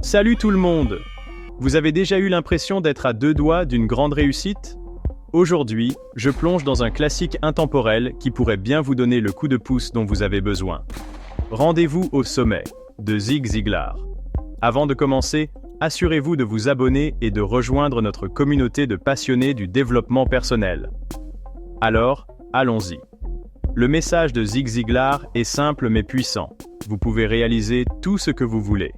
Salut tout le monde! Vous avez déjà eu l'impression d'être à deux doigts d'une grande réussite? Aujourd'hui, je plonge dans un classique intemporel qui pourrait bien vous donner le coup de pouce dont vous avez besoin. Rendez-vous au sommet, de Zig Ziglar. Avant de commencer, assurez-vous de vous abonner et de rejoindre notre communauté de passionnés du développement personnel. Alors, allons-y. Le message de Zig Ziglar est simple mais puissant. Vous pouvez réaliser tout ce que vous voulez.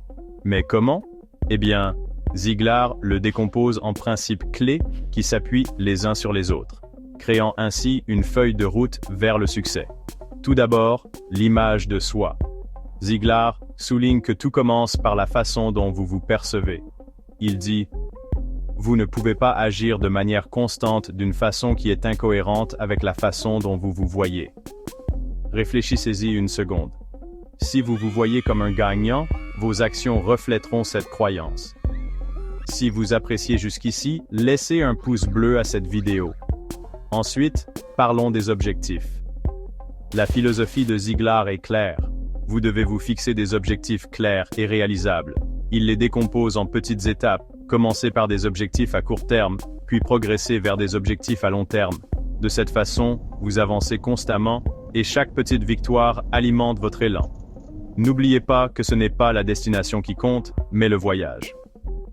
Mais comment? Eh bien, Ziglar le décompose en principes clés qui s'appuient les uns sur les autres, créant ainsi une feuille de route vers le succès. Tout d'abord, l'image de soi. Ziglar souligne que tout commence par la façon dont vous vous percevez. Il dit « Vous ne pouvez pas agir de manière constante d'une façon qui est incohérente avec la façon dont vous vous voyez. » Réfléchissez-y une seconde. Si vous vous voyez comme un gagnant, vos actions reflèteront cette croyance. Si vous appréciez jusqu'ici, laissez un pouce bleu à cette vidéo. Ensuite, parlons des objectifs. La philosophie de Ziglar est claire. Vous devez vous fixer des objectifs clairs et réalisables. Il les décompose en petites étapes. Commencez par des objectifs à court terme, puis progressez vers des objectifs à long terme. De cette façon, vous avancez constamment et chaque petite victoire alimente votre élan. N'oubliez pas que ce n'est pas la destination qui compte, mais le voyage.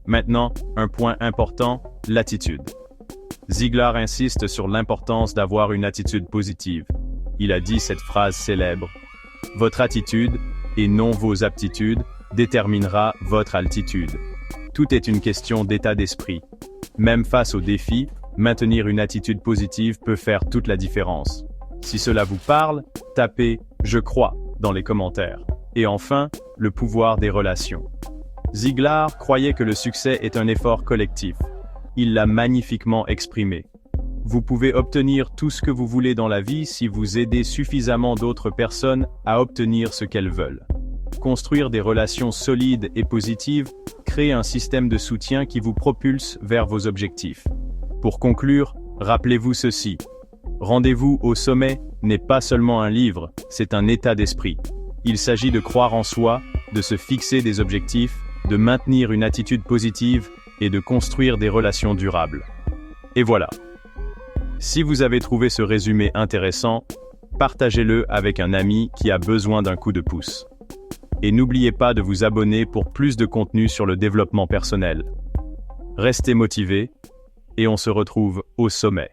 Maintenant, un point important, l'attitude. Ziglar insiste sur l'importance d'avoir une attitude positive. Il a dit cette phrase célèbre. Votre attitude, et non vos aptitudes, déterminera votre altitude. Tout est une question d'état d'esprit. Même face aux défis, maintenir une attitude positive peut faire toute la différence. Si cela vous parle, tapez « Je crois » dans les commentaires. Et enfin, le pouvoir des relations. Ziglar croyait que le succès est un effort collectif. Il l'a magnifiquement exprimé. Vous pouvez obtenir tout ce que vous voulez dans la vie si vous aidez suffisamment d'autres personnes à obtenir ce qu'elles veulent. Construire des relations solides et positives crée un système de soutien qui vous propulse vers vos objectifs. Pour conclure, rappelez-vous ceci. Rendez-vous au sommet n'est pas seulement un livre, c'est un état d'esprit. Il s'agit de croire en soi, de se fixer des objectifs, de maintenir une attitude positive et de construire des relations durables. Et voilà. Si vous avez trouvé ce résumé intéressant, partagez-le avec un ami qui a besoin d'un coup de pouce. Et n'oubliez pas de vous abonner pour plus de contenu sur le développement personnel. Restez motivés et on se retrouve au sommet.